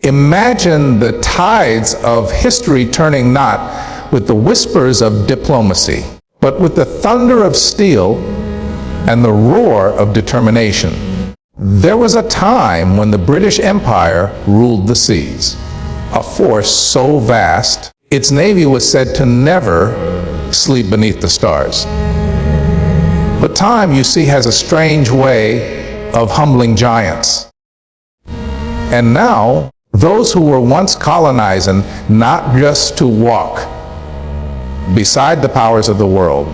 Imagine the tides of history turning not with the whispers of diplomacy, but with the thunder of steel and the roar of determination. There was a time when the British Empire ruled the seas, a force so vast, its navy was said to never sleep beneath the stars. But time, you see, has a strange way of humbling giants. And now, those who were once colonizing, not just to walk beside the powers of the world,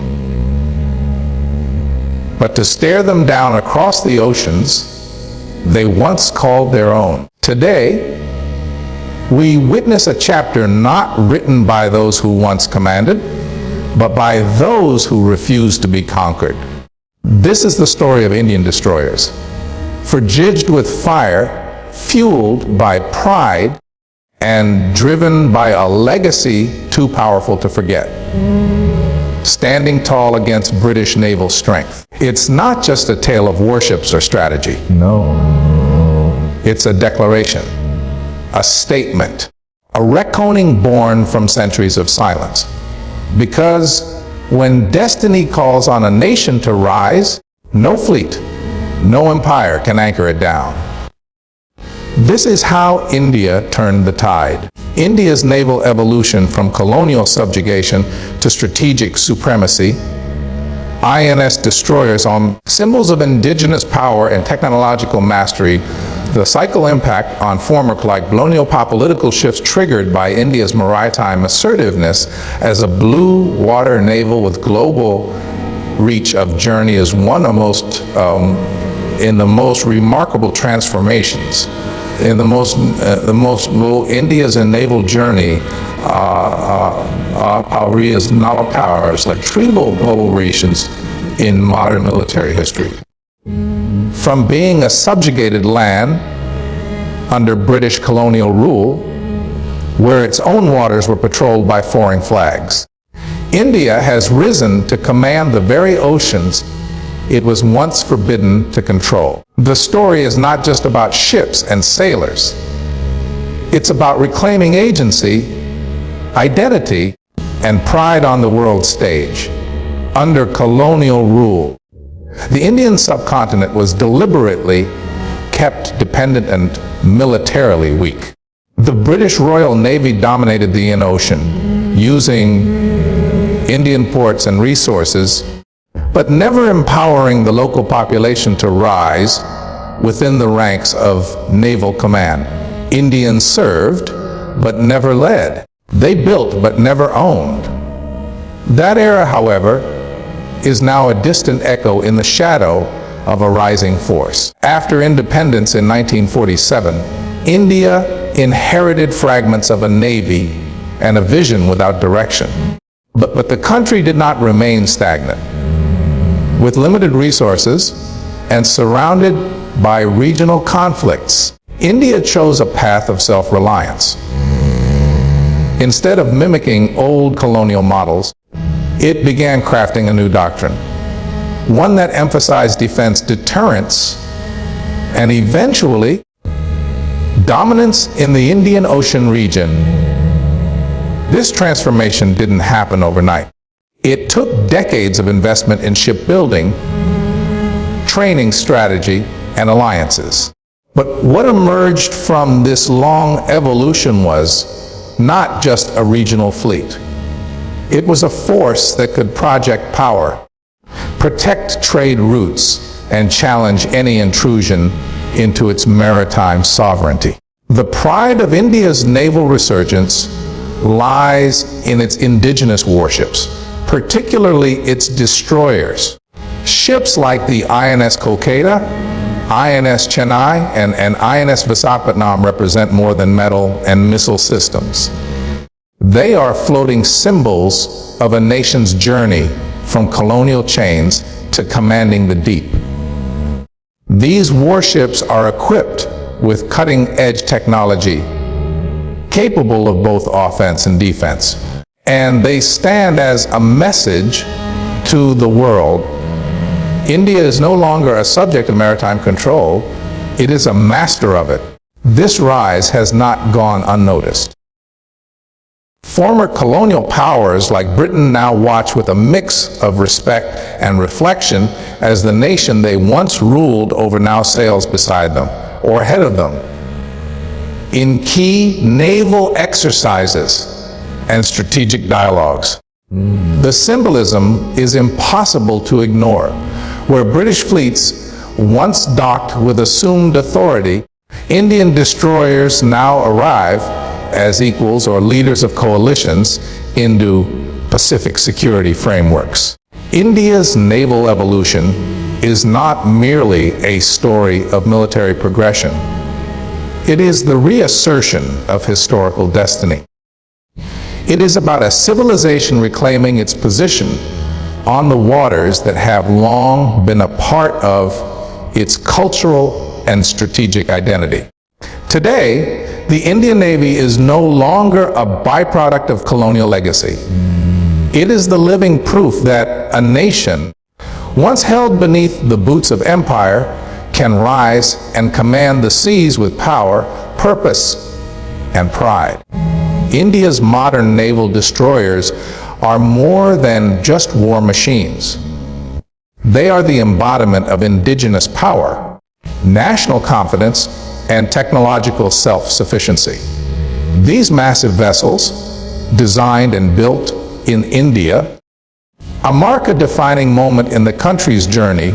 but to stare them down across the oceans they once called their own. Today, we witness a chapter not written by those who once commanded, but by those who refused to be conquered. This is the story of Indian destroyers, forged with fire, fueled by pride, and driven by a legacy too powerful to forget, standing tall against British naval strength. It's not just a tale of warships or strategy. No. It's a declaration, a statement, a reckoning born from centuries of silence. Because when destiny calls on a nation to rise, no fleet, no empire can anchor it down. This is how India turned the tide. India's naval evolution from colonial subjugation to strategic supremacy, INS destroyers on symbols of indigenous power and technological mastery, the cycle impact on former colonial political shifts triggered by India's maritime assertiveness as a blue water naval with global reach of journey is one of in the most remarkable transformations. In India's naval journey, Korea's naval powers like triple global regions in modern military history. From being a subjugated land under British colonial rule, where its own waters were patrolled by foreign flags, India has risen to command the very oceans it was once forbidden to control. The story is not just about ships and sailors. It's about reclaiming agency, identity, and pride on the world stage. Under colonial rule, the Indian subcontinent was deliberately kept dependent and militarily weak. The British Royal Navy dominated the Indian Ocean, using Indian ports and resources, but never empowering the local population to rise within the ranks of naval command. Indians served, but never led. They built, but never owned. That era, however, is now a distant echo in the shadow of a rising force. After independence in 1947, India inherited fragments of a navy and a vision without direction. But the country did not remain stagnant. With limited resources and surrounded by regional conflicts, India chose a path of self-reliance. Instead of mimicking old colonial models, it began crafting a new doctrine, one that emphasized defense, deterrence, and eventually dominance in the Indian Ocean region. This transformation didn't happen overnight. It took decades of investment in shipbuilding, training, strategy, and alliances. But what emerged from this long evolution was not just a regional fleet. It was a force that could project power, protect trade routes, and challenge any intrusion into its maritime sovereignty. The pride of India's naval resurgence lies in its indigenous warships, particularly its destroyers. Ships like the INS Kolkata, INS Chennai, and INS Visakhapatnam represent more than metal and missile systems. They are floating symbols of a nation's journey from colonial chains to commanding the deep. These warships are equipped with cutting-edge technology, capable of both offense and defense. And they stand as a message to the world. India is no longer a subject of maritime control, it is a master of it. this rise has not gone unnoticed. Former colonial powers like Britain now watch with a mix of respect and reflection as the nation they once ruled over now sails beside them or ahead of them in key naval exercises and strategic dialogues. The symbolism is impossible to ignore. Where British fleets once docked with assumed authority, Indian destroyers now arrive as equals or leaders of coalitions Indo-Pacific security frameworks. India's naval evolution is not merely a story of military progression. It is the reassertion of historical destiny. It is about a civilization reclaiming its position on the waters that have long been a part of its cultural and strategic identity. Today, the Indian Navy is no longer a byproduct of colonial legacy. It is the living proof that a nation, once held beneath the boots of empire, can rise and command the seas with power, purpose, and pride. India's modern naval destroyers are more than just war machines. They are the embodiment of indigenous power, national confidence, and technological self-sufficiency. These massive vessels, designed and built in India, mark a defining moment in the country's journey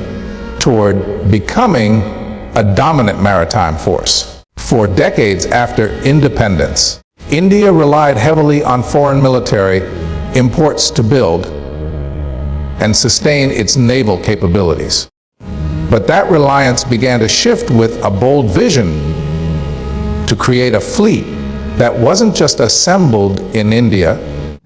toward becoming a dominant maritime force. For decades after independence, India relied heavily on foreign military imports to build and sustain its naval capabilities. But that reliance began to shift with a bold vision to create a fleet that wasn't just assembled in India,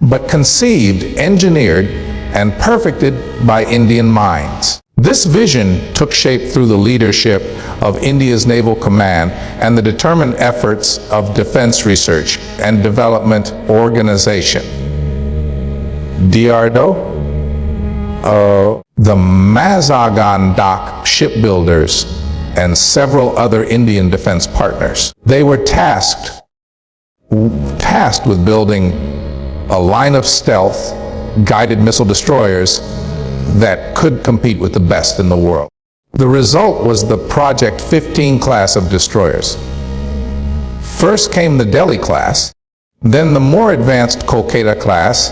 but conceived, engineered, and perfected by Indian minds. This vision took shape through the leadership of India's Naval Command and the determined efforts of Defense Research and Development Organization, DRDO, the Mazagon Dock shipbuilders, and several other Indian defense partners. They were tasked with building a line of stealth guided missile destroyers that could compete with the best in the world. The result was the Project 15 class of destroyers. First came the Delhi class, then the more advanced Kolkata class,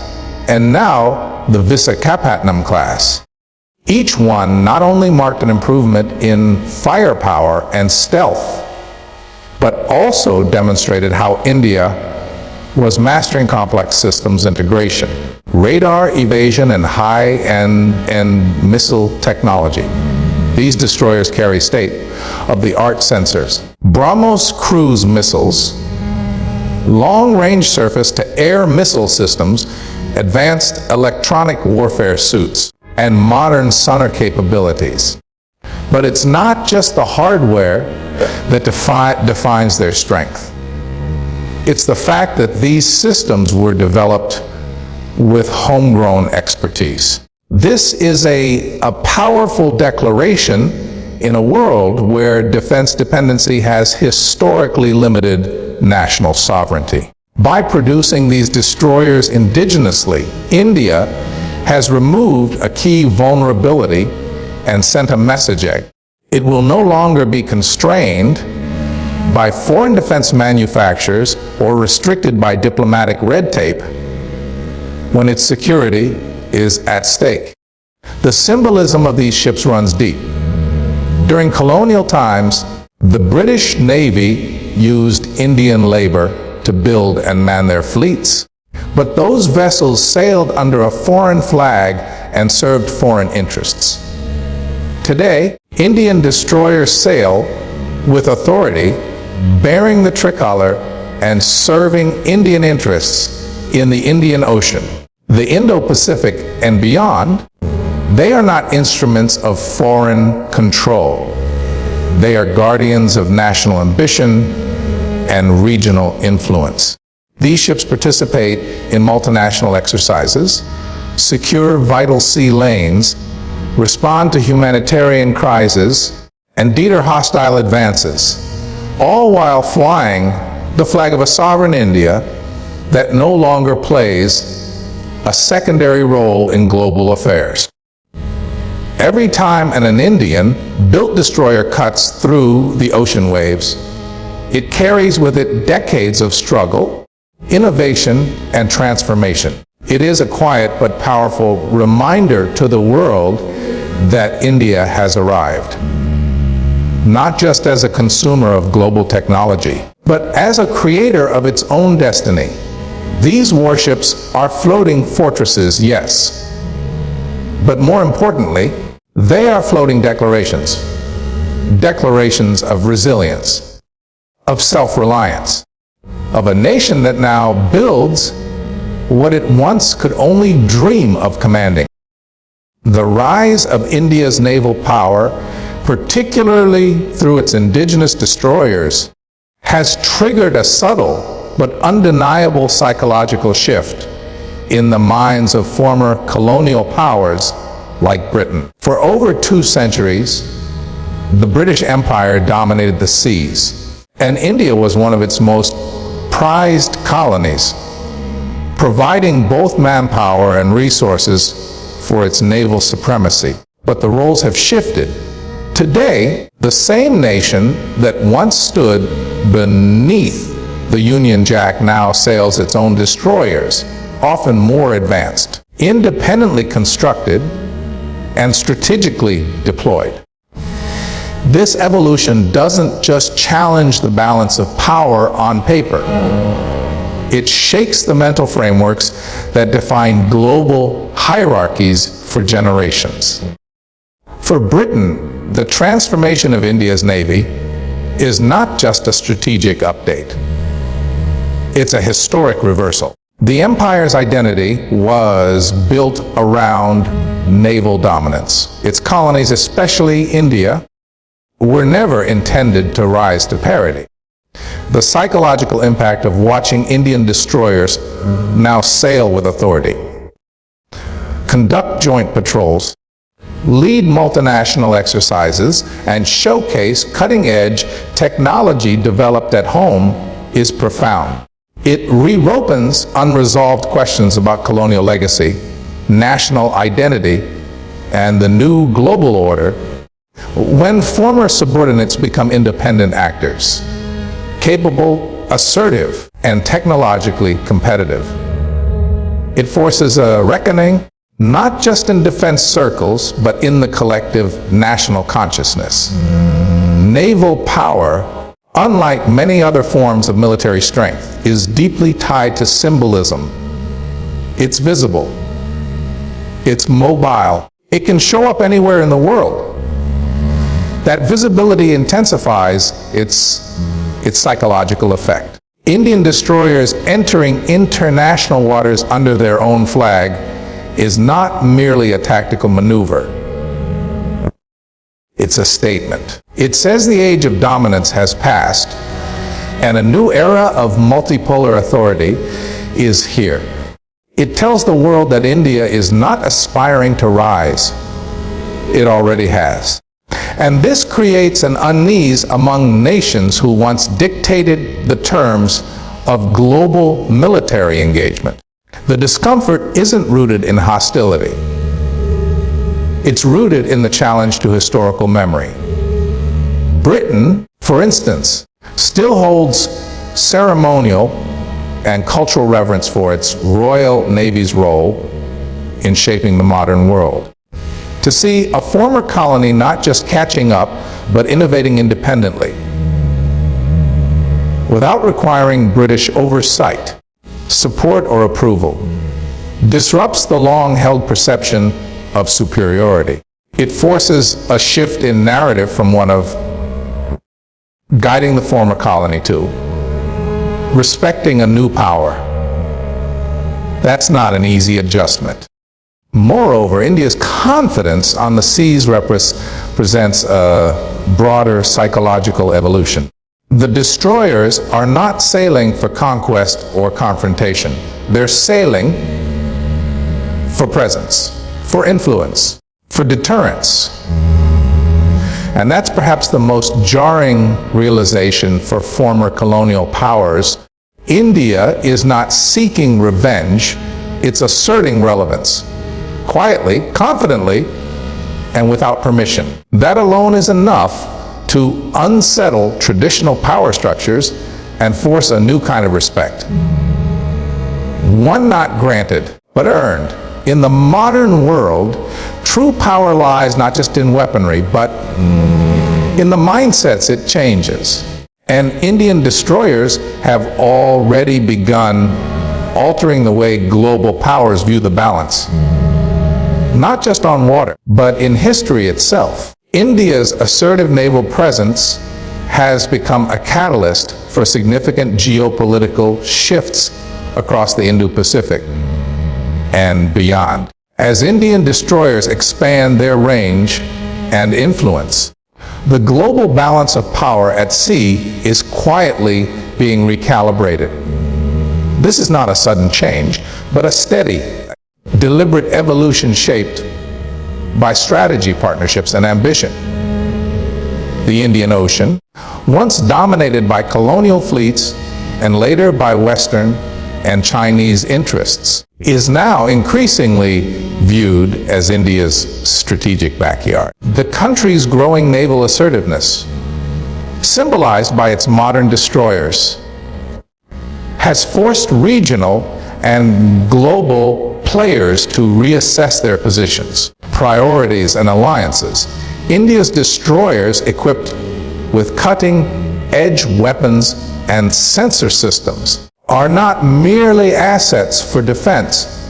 and now the Visakhapatnam class. Each one not only marked an improvement in firepower and stealth, but also demonstrated how India was mastering complex systems integration, radar evasion, and high-end missile technology. These destroyers carry state-of-the-art sensors, BrahMos cruise missiles, long-range surface-to-air missile systems, advanced electronic warfare suits, and modern sonar capabilities. But it's not just the hardware that defines their strength. It's the fact that these systems were developed with homegrown expertise. This is a powerful declaration in a world where defense dependency has historically limited national sovereignty. By producing these destroyers indigenously, India has removed a key vulnerability and sent a message. It will no longer be constrained by foreign defense manufacturers or restricted by diplomatic red tape when its security is at stake. The symbolism of these ships runs deep. During colonial times, the British Navy used Indian labor to build and man their fleets. But those vessels sailed under a foreign flag and served foreign interests. Today, Indian destroyers sail with authority, bearing the tricolor and serving Indian interests in the Indian Ocean, the Indo-Pacific, and beyond. They are not instruments of foreign control. They are guardians of national ambition and regional influence. These ships participate in multinational exercises, secure vital sea lanes, respond to humanitarian crises, and deter hostile advances. all while flying the flag of a sovereign India that no longer plays a secondary role in global affairs. Every time an Indian-built destroyer cuts through the ocean waves, it carries with it decades of struggle, innovation, and transformation. It is a quiet but powerful reminder to the world that India has arrived, not just as a consumer of global technology, but as a creator of its own destiny. These warships are floating fortresses, yes, but more importantly, they are floating declarations. Declarations of resilience, of self-reliance, of a nation that now builds what it once could only dream of commanding. The rise of India's naval power, particularly through its indigenous destroyers, has triggered a subtle but undeniable psychological shift in the minds of former colonial powers like Britain. For over 2 centuries, the British Empire dominated the seas, and India was one of its most prized colonies, providing both manpower and resources for its naval supremacy. But the roles have shifted. Today, the same nation that once stood beneath the Union Jack now sails its own destroyers, often more advanced, independently constructed, and strategically deployed. This evolution doesn't just challenge the balance of power on paper. It shakes the mental frameworks that define global hierarchies for generations. For Britain, the transformation of India's Navy is not just a strategic update. It's a historic reversal. The empire's identity was built around naval dominance. Its colonies, especially India, were never intended to rise to parity. The psychological impact of watching Indian destroyers now sail with authority, conduct joint patrols, lead multinational exercises, and showcase cutting-edge technology developed at home is profound. It reopens unresolved questions about colonial legacy, national identity, and the new global order when former subordinates become independent actors, capable, assertive, and technologically competitive. It forces a reckoning, not just in defense circles, but in the collective national consciousness. Naval power, unlike many other forms of military strength, is deeply tied to symbolism. It's visible. It's mobile. It can show up anywhere in the world. That visibility intensifies its psychological effect. Indian destroyers entering international waters under their own flag is not merely a tactical maneuver. It's a statement. It says the age of dominance has passed, and a new era of multipolar authority is here. It tells the world that India is not aspiring to rise. It already has. And this creates an unease among nations who once dictated the terms of global military engagement. The discomfort isn't rooted in hostility. It's rooted in the challenge to historical memory. Britain, for instance, still holds ceremonial and cultural reverence for its Royal Navy's role in shaping the modern world. To see a former colony not just catching up, but innovating independently, without requiring British oversight, support, or approval, disrupts the long-held perception of superiority. It forces a shift in narrative from one of guiding the former colony to respecting a new power. That's not an easy adjustment. Moreover, India's confidence on the seas presents a broader psychological evolution. The destroyers are not sailing for conquest or confrontation. They're sailing for presence, for influence, for deterrence. And that's perhaps the most jarring realization for former colonial powers. India is not seeking revenge, it's asserting relevance, quietly, confidently, and without permission. That alone is enough to unsettle traditional power structures and force a new kind of respect. One not granted, but earned. In the modern world, true power lies not just in weaponry, but in the mindsets it changes. And Indian destroyers have already begun altering the way global powers view the balance. Not just on water, but in history itself. India's assertive naval presence has become a catalyst for significant geopolitical shifts across the Indo-Pacific and beyond. As Indian destroyers expand their range and influence, the global balance of power at sea is quietly being recalibrated. This is not a sudden change, but a steady, deliberate evolution shaped by strategy, partnerships, and ambition. The Indian Ocean, once dominated by colonial fleets and later by Western and Chinese interests, is now increasingly viewed as India's strategic backyard. The country's growing naval assertiveness, symbolized by its modern destroyers, has forced regional and global players to reassess their positions, priorities, and alliances. India's destroyers, equipped with cutting-edge weapons and sensor systems, are not merely assets for defense.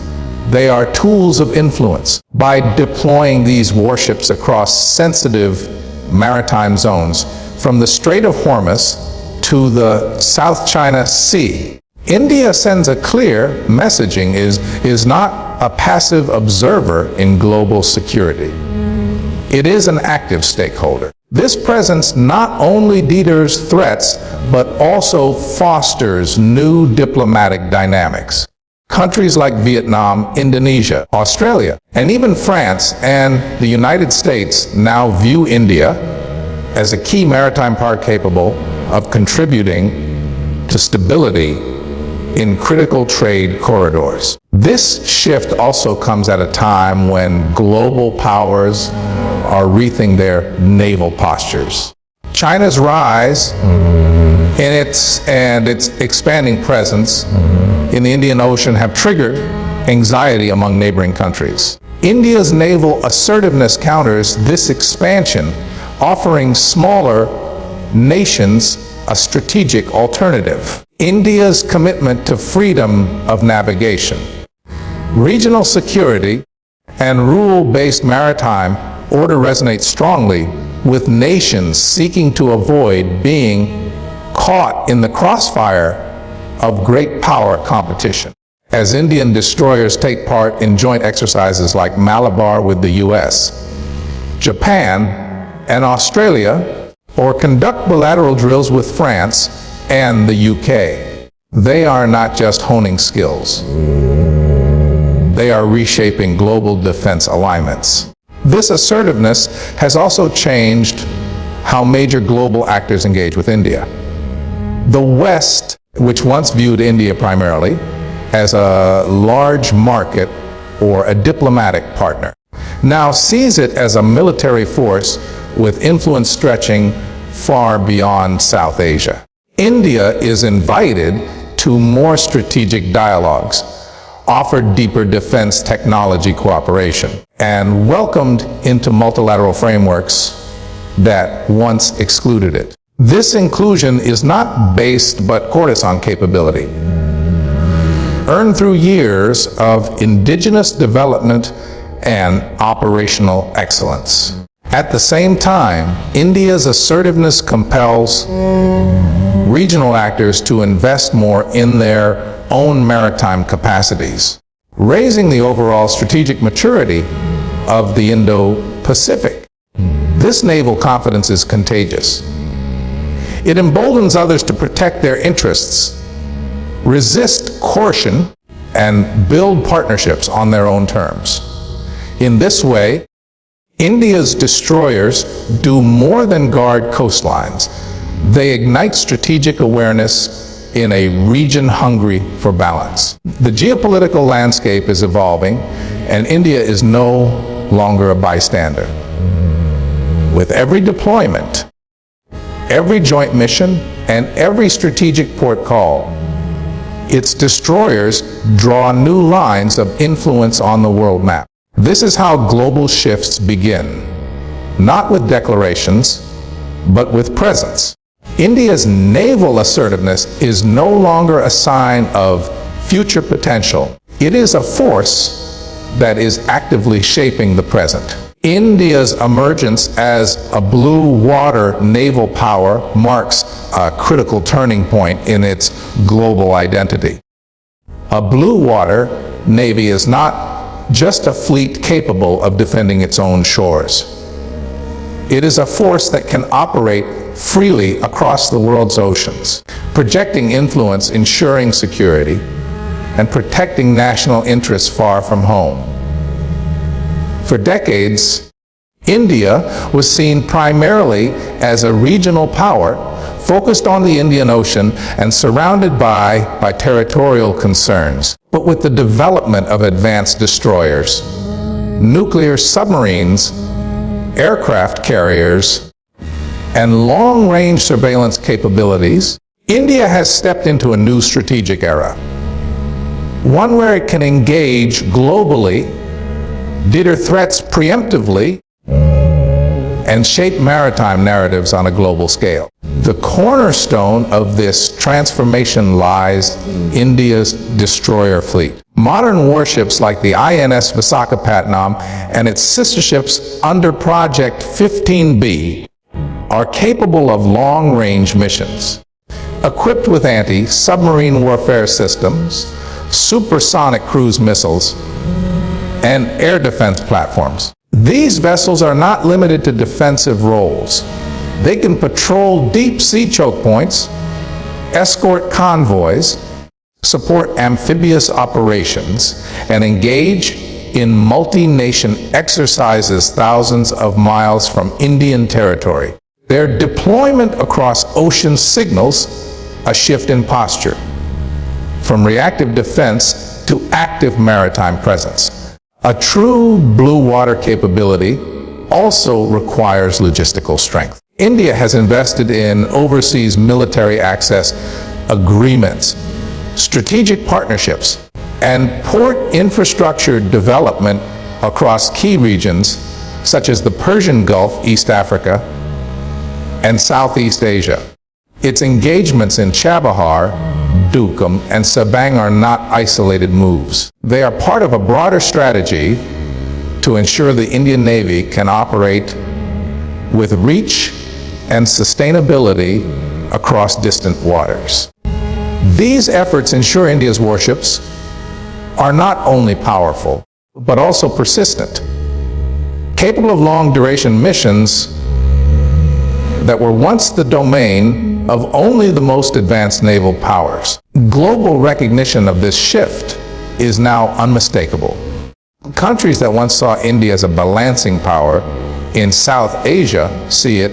They are tools of influence. By deploying these warships across sensitive maritime zones, from the Strait of Hormuz to the South China Sea, India sends a clear messaging: is not a passive observer in global security. It is an active stakeholder. This presence not only deters threats, but also fosters new diplomatic dynamics. Countries like Vietnam, Indonesia, Australia, and even France and the United States now view India as a key maritime power capable of contributing to stability in critical trade corridors. This shift also comes at a time when global powers are rethinking their naval postures. China's rise in its expanding presence in the Indian Ocean have triggered anxiety among neighboring countries. India's naval assertiveness counters this expansion, offering smaller nations a strategic alternative. India's commitment to freedom of navigation, regional security, and rule-based maritime order resonates strongly with nations seeking to avoid being caught in the crossfire of great power competition. As Indian destroyers take part in joint exercises like Malabar with the US, Japan, and Australia, or conduct bilateral drills with France and the UK, they are not just honing skills. They are reshaping global defense alignments. This assertiveness has also changed how major global actors engage with India. The West, which once viewed India primarily as a large market or a diplomatic partner, now sees it as a military force with influence stretching far beyond South Asia. India is invited to more strategic dialogues, offered deeper defense technology cooperation, and welcomed into multilateral frameworks that once excluded it. This inclusion is not based but courtesan capability, earned through years of indigenous development and operational excellence. At the same time, India's assertiveness compels regional actors to invest more in their own maritime capacities, raising the overall strategic maturity of the Indo-Pacific. This naval confidence is contagious. It emboldens others to protect their interests, resist coercion, and build partnerships on their own terms. In this way, India's destroyers do more than guard coastlines. They ignite strategic awareness in a region hungry for balance. The geopolitical landscape is evolving, and India is no longer a bystander. With every deployment, every joint mission, and every strategic port call, its destroyers draw new lines of influence on the world map. This is how global shifts begin, not with declarations, but with presence. India's naval assertiveness is no longer a sign of future potential. It is a force that is actively shaping the present. India's emergence as a blue water naval power marks a critical turning point in its global identity. A blue water navy is not just a fleet capable of defending its own shores. It is a force that can operate freely across the world's oceans, projecting influence, ensuring security, and protecting national interests far from home. For decades, India was seen primarily as a regional power focused on the Indian Ocean and surrounded by territorial concerns. But with the development of advanced destroyers, nuclear submarines, aircraft carriers, and long-range surveillance capabilities, India has stepped into a new strategic era. One where it can engage globally, deter threats preemptively, and shape maritime narratives on a global scale. The cornerstone of this transformation lies in India's destroyer fleet. Modern warships like the INS Visakhapatnam and its sister ships under Project 15B are capable of long-range missions. Equipped with anti-submarine warfare systems, supersonic cruise missiles, and air defense platforms. These vessels are not limited to defensive roles. They can patrol deep-sea choke points, escort convoys, support amphibious operations, and engage in multi-nation exercises thousands of miles from Indian territory. Their deployment across oceans signals a shift in posture, from reactive defense to active maritime presence. A true blue water capability also requires logistical strength. India has invested in overseas military access agreements, strategic partnerships, and port infrastructure development across key regions such as the Persian Gulf, East Africa, and Southeast Asia. Its engagements in Chabahar, Duqm, and Sabang are not isolated moves. They are part of a broader strategy to ensure the Indian Navy can operate with reach and sustainability across distant waters. These efforts ensure India's warships are not only powerful, but also persistent, capable of long-duration missions that were once the domain of only the most advanced naval powers. Global recognition of this shift is now unmistakable. Countries that once saw India as a balancing power in South Asia see it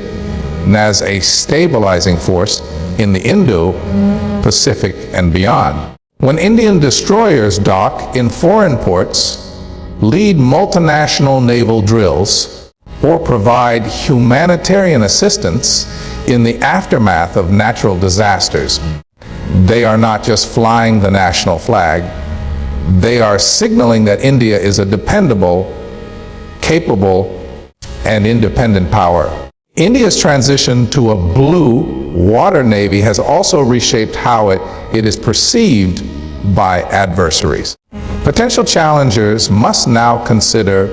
as a stabilizing force in the Indo-Pacific and beyond. When Indian destroyers dock in foreign ports, lead multinational naval drills, or provide humanitarian assistance in the aftermath of natural disasters, they are not just flying the national flag, they are signaling that India is a dependable, capable, and independent power. India's transition to a blue water navy has also reshaped how it is perceived by adversaries. Potential challengers must now consider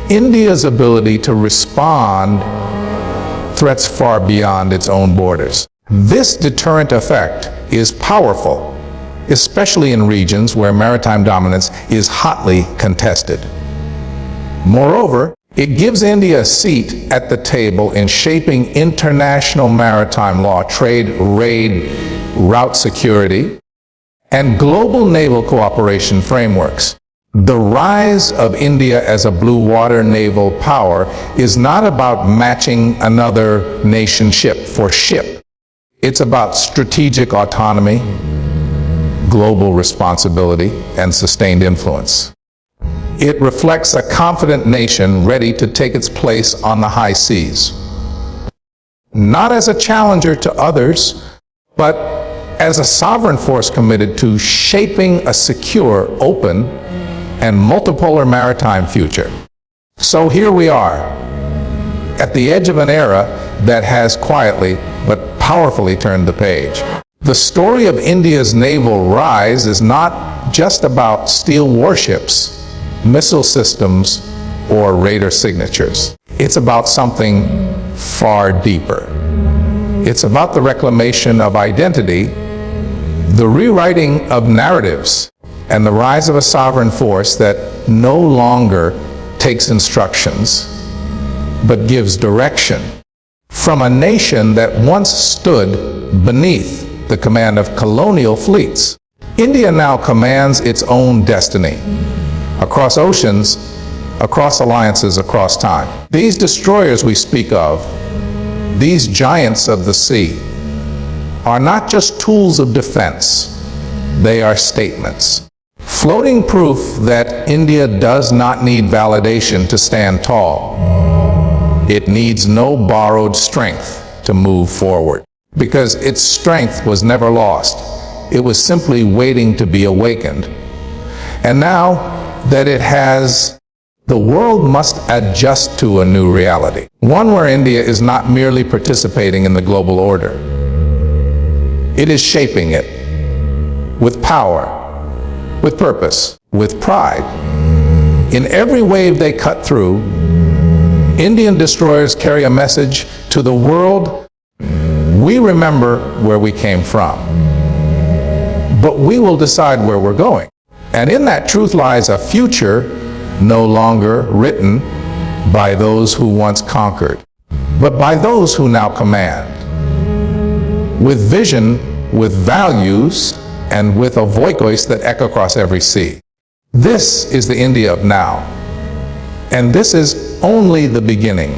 India's ability to respond threats far beyond its own borders. This deterrent effect is powerful, especially in regions where maritime dominance is hotly contested. Moreover, it gives India a seat at the table in shaping international maritime law, trade, raid, route security, and global naval cooperation frameworks. The rise of India as a blue water naval power is not about matching another nation ship for ship. It's about strategic autonomy, global responsibility, and sustained influence. It reflects a confident nation ready to take its place on the high seas. Not as a challenger to others, but as a sovereign force committed to shaping a secure, open, and multipolar maritime future. So here we are, at the edge of an era that has quietly but powerfully turned the page. The story of India's naval rise is not just about steel warships, missile systems, or radar signatures. It's about something far deeper. It's about the reclamation of identity, the rewriting of narratives, and the rise of a sovereign force that no longer takes instructions, but gives direction. From a nation that once stood beneath the command of colonial fleets, India now commands its own destiny, across oceans, across alliances, across time. These destroyers we speak of, these giants of the sea, are not just tools of defense, they are statements. Floating proof that India does not need validation to stand tall. It needs no borrowed strength to move forward, because its strength was never lost. It was simply waiting to be awakened. And now that it has, the world must adjust to a new reality. One where India is not merely participating in the global order. It is shaping it with power, with purpose, with pride. In every wave they cut through, Indian destroyers carry a message to the world. We remember where we came from, but we will decide where we're going. And in that truth lies a future no longer written by those who once conquered, but by those who now command. With vision, with values, and with a voice that echo across every sea. This is the India of now, and this is only the beginning.